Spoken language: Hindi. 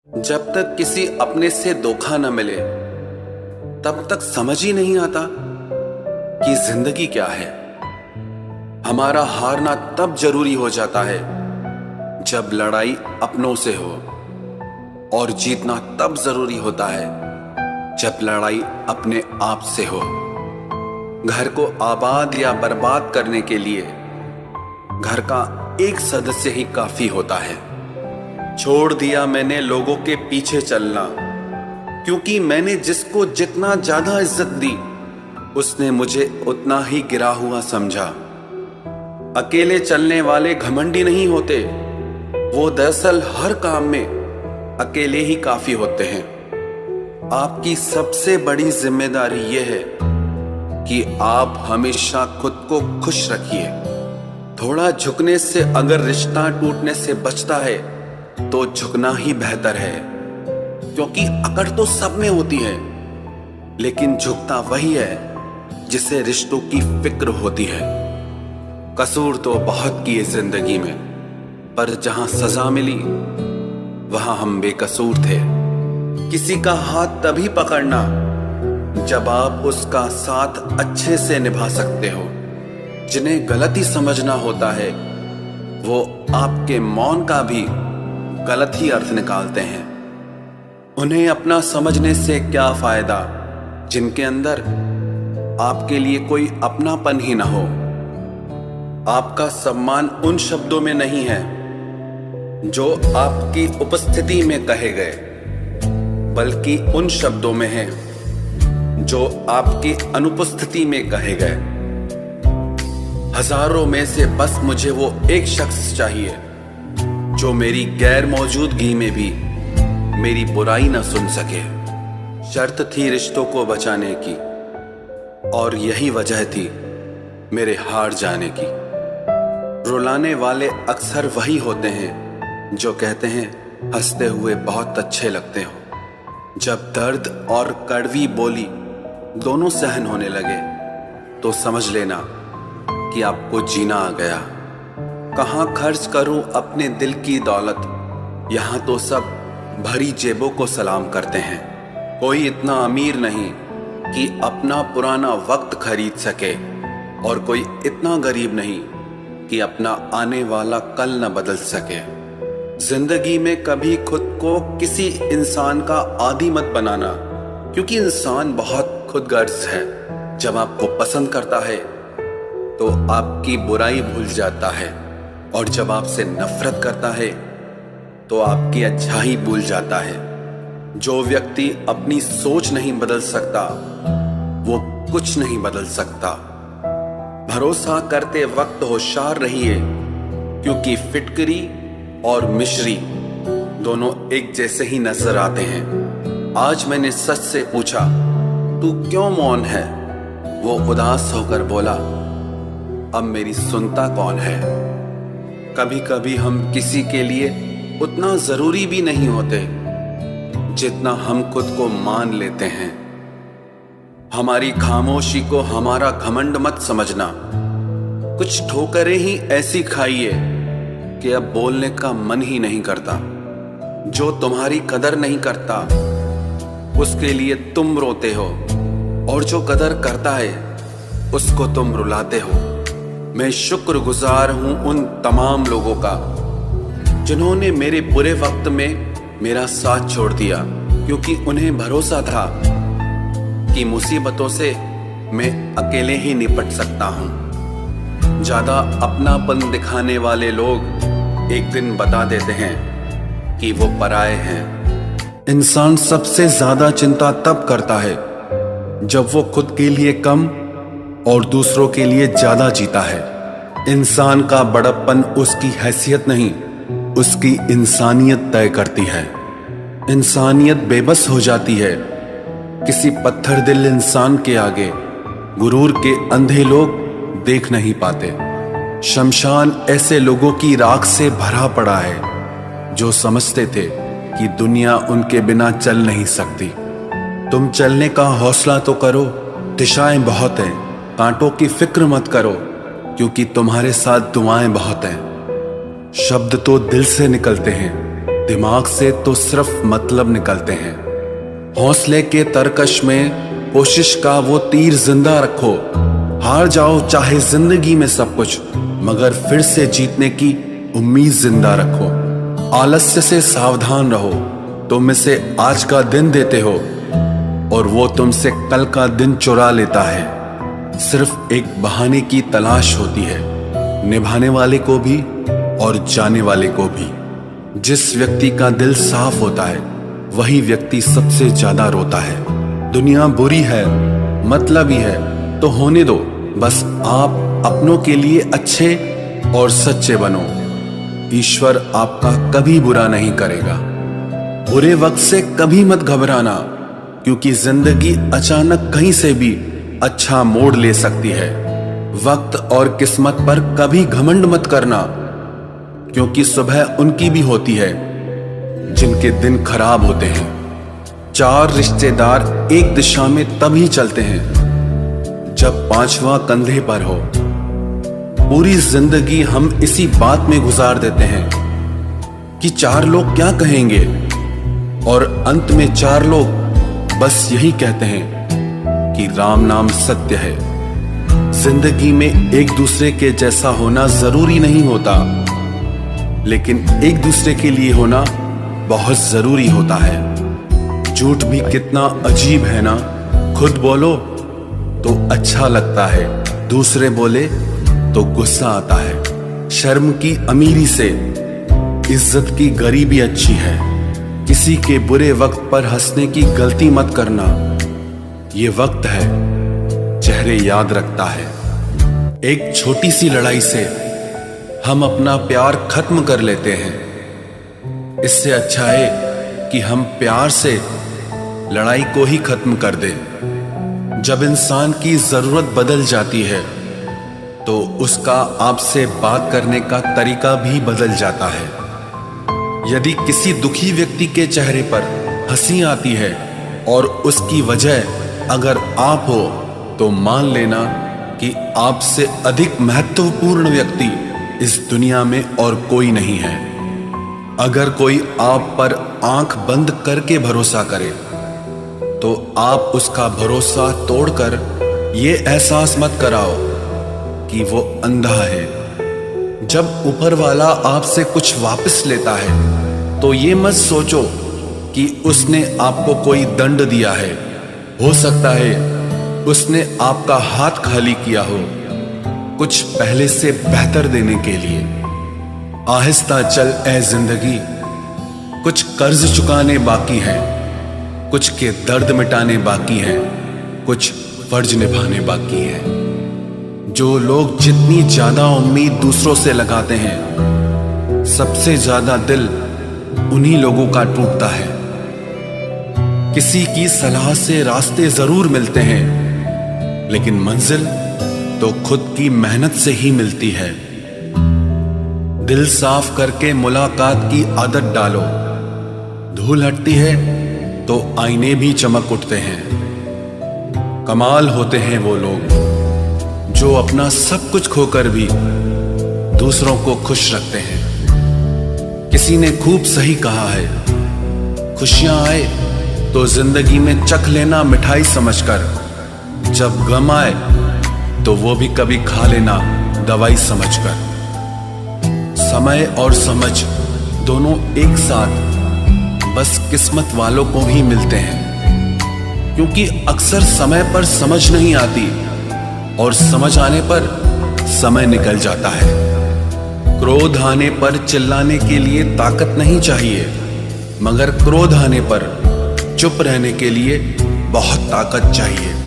जब तक किसी अपने से धोखा न मिले तब तक समझ ही नहीं आता कि जिंदगी क्या है। हमारा हारना तब जरूरी हो जाता है जब लड़ाई अपनों से हो, और जीतना तब जरूरी होता है जब लड़ाई अपने आप से हो। घर को आबाद या बर्बाद करने के लिए घर का एक सदस्य ही काफी होता है। छोड़ दिया मैंने लोगों के पीछे चलना, क्योंकि मैंने जिसको जितना ज्यादा इज्जत दी उसने मुझे उतना ही गिरा हुआ समझा। अकेले चलने वाले घमंडी नहीं होते, वो दरअसल हर काम में अकेले ही काफी होते हैं। आपकी सबसे बड़ी जिम्मेदारी यह है कि आप हमेशा खुद को खुश रखिए। थोड़ा झुकने से अगर रिश्ता टूटने से बचता है तो झुकना ही बेहतर है, क्योंकि अकड़ तो सब में होती है, लेकिन झुकता वही है जिसे रिश्तों की फिक्र होती है। कसूर तो बहुत किए जिंदगी में, पर जहां सजा मिली वहां हम बेकसूर थे। किसी का हाथ तभी पकड़ना जब आप उसका साथ अच्छे से निभा सकते हो। जिन्हें गलती समझना होता है वो आपके मौन का भी गलत ही अर्थ निकालते हैं। उन्हें अपना समझने से क्या फायदा जिनके अंदर आपके लिए कोई अपनापन ही ना हो। आपका सम्मान उन शब्दों में नहीं है जो आपकी उपस्थिति में कहे गए, बल्कि उन शब्दों में है जो आपकी अनुपस्थिति में कहे गए। हजारों में से बस मुझे वो एक शख्स चाहिए जो मेरी गैर मौजूदगी में भी मेरी बुराई ना सुन सके। शर्त थी रिश्तों को बचाने की, और यही वजह थी मेरे हार जाने की। रुलाने वाले अक्सर वही होते हैं जो कहते हैं हंसते हुए बहुत अच्छे लगते हो। जब दर्द और कड़वी बोली दोनों सहन होने लगे तो समझ लेना कि आपको जीना आ गया। कहाँ खर्च करूं अपने दिल की दौलत, यहां तो सब भरी जेबों को सलाम करते हैं। कोई इतना अमीर नहीं कि अपना पुराना वक्त खरीद सके, और कोई इतना गरीब नहीं कि अपना आने वाला कल न बदल सके। जिंदगी में कभी खुद को किसी इंसान का आदी मत बनाना, क्योंकि इंसान बहुत खुदगर्ज है। जब आपको पसंद करता है तो आपकी बुराई भूल जाता है, और जब आपसे नफरत करता है तो आपकी अच्छाई भूल जाता है। जो व्यक्ति अपनी सोच नहीं बदल सकता वो कुछ नहीं बदल सकता। भरोसा करते वक्त होशियार रहिए, क्योंकि फिटकरी और मिश्री दोनों एक जैसे ही नजर आते हैं। आज मैंने सच से पूछा, तू क्यों मौन है? वो उदास होकर बोला, अब मेरी सुनता कौन है? कभी कभी हम किसी के लिए उतना जरूरी भी नहीं होते जितना हम खुद को मान लेते हैं। हमारी खामोशी को हमारा घमंड मत समझना। कुछ ठोकरें ही ऐसी खाइए कि अब बोलने का मन ही नहीं करता। जो तुम्हारी कदर नहीं करता उसके लिए तुम रोते हो, और जो कदर करता है उसको तुम रुलाते हो। मैं शुक्रगुजार हूं उन तमाम लोगों का जिन्होंने मेरे बुरे वक्त में मेरा साथ छोड़ दिया, क्योंकि उन्हें भरोसा था कि मुसीबतों से मैं अकेले ही निपट सकता हूं। ज्यादा अपनापन दिखाने वाले लोग एक दिन बता देते हैं कि वो पराये हैं। इंसान सबसे ज्यादा चिंता तब करता है जब वो खुद के लिए कम और दूसरों के लिए ज्यादा जीता है। इंसान का बड़प्पन उसकी हैसियत नहीं, उसकी इंसानियत तय करती है। इंसानियत बेबस हो जाती है किसी पत्थर दिल इंसान के आगे। गुरूर के अंधे लोग देख नहीं पाते। शमशान ऐसे लोगों की राख से भरा पड़ा है जो समझते थे कि दुनिया उनके बिना चल नहीं सकती। तुम चलने का हौसला तो करो, दिशाएं बहुत हैं। कांटों की फिक्र मत करो, क्योंकि तुम्हारे साथ दुआएं बहुत हैं। शब्द तो दिल से निकलते हैं, दिमाग से तो सिर्फ मतलब निकलते हैं। हौसले के तरकश में कोशिश का वो तीर जिंदा रखो। हार जाओ चाहे जिंदगी में सब कुछ, मगर फिर से जीतने की उम्मीद जिंदा रखो। आलस्य से सावधान रहो, तुम इसे आज का दिन देते हो और वो तुमसे कल का दिन चुरा लेता है। सिर्फ एक बहाने की तलाश होती है, निभाने वाले को भी और जाने वाले को भी। जिस व्यक्ति का दिल साफ होता है वही व्यक्ति सबसे ज्यादा रोता है। दुनिया बुरी है, मतलबी है तो होने दो, बस आप अपनों के लिए अच्छे और सच्चे बनो। ईश्वर आपका कभी बुरा नहीं करेगा। बुरे वक्त से कभी मत घबराना, क्योंकि जिंदगी अचानक कहीं से भी अच्छा मोड़ ले सकती है। वक्त और किस्मत पर कभी घमंड मत करना, क्योंकि सुबह उनकी भी होती है जिनके दिन खराब होते हैं। 4 रिश्तेदार एक दिशा में तभी चलते हैं जब 5वां कंधे पर हो। पूरी जिंदगी हम इसी बात में गुजार देते हैं कि 4 लोग क्या कहेंगे, और अंत में 4 लोग बस यही कहते हैं कि राम नाम सत्य है। जिंदगी में एक दूसरे के जैसा होना जरूरी नहीं होता, लेकिन एक दूसरे के लिए होना बहुत जरूरी होता है। झूठ भी कितना अजीब है ना, खुद बोलो तो अच्छा लगता है, दूसरे बोले तो गुस्सा आता है। शर्म की अमीरी से इज्जत की गरीबी अच्छी है। किसी के बुरे वक्त पर हंसने की गलती मत करना, ये वक्त है चेहरे याद रखता है। एक छोटी सी लड़ाई से हम अपना प्यार खत्म कर लेते हैं। इससे अच्छा है कि हम प्यार से लड़ाई को ही खत्म कर दें। जब इंसान की जरूरत बदल जाती है तो उसका आपसे बात करने का तरीका भी बदल जाता है। यदि किसी दुखी व्यक्ति के चेहरे पर हंसी आती है और उसकी वजह अगर आप हो, तो मान लेना कि आपसे अधिक महत्वपूर्ण व्यक्ति इस दुनिया में और कोई नहीं है। अगर कोई आप पर आंख बंद करके भरोसा करे तो आप उसका भरोसा तोड़कर ये एहसास मत कराओ कि वो अंधा है। जब ऊपर वाला आपसे कुछ वापस लेता है तो ये मत सोचो कि उसने आपको कोई दंड दिया है। हो सकता है उसने आपका हाथ खाली किया हो, कुछ पहले से बेहतर देने के लिए। आहिस्ता चल ए जिंदगी, कुछ कर्ज चुकाने बाकी हैं, कुछ के दर्द मिटाने बाकी हैं, कुछ फर्ज निभाने बाकी हैं। जो लोग जितनी ज्यादा उम्मीद दूसरों से लगाते हैं, सबसे ज्यादा दिल उन्हीं लोगों का टूटता है। किसी की सलाह से रास्ते जरूर मिलते हैं, लेकिन मंजिल तो खुद की मेहनत से ही मिलती है। दिल साफ करके मुलाकात की आदत डालो। धूल हटती है तो आईने भी चमक उठते हैं। कमाल होते हैं वो लोग जो अपना सब कुछ खोकर भी दूसरों को खुश रखते हैं। किसी ने खूब सही कहा है, खुशियां आए तो जिंदगी में चख लेना मिठाई समझकर, जब गम आए तो वो भी कभी खा लेना दवाई समझकर। समय और समझ दोनों एक साथ बस किस्मत वालों को ही मिलते हैं, क्योंकि अक्सर समय पर समझ नहीं आती और समझ आने पर समय निकल जाता है। क्रोध आने पर चिल्लाने के लिए ताकत नहीं चाहिए, मगर क्रोध आने पर चुप रहने के लिए बहुत ताकत चाहिए।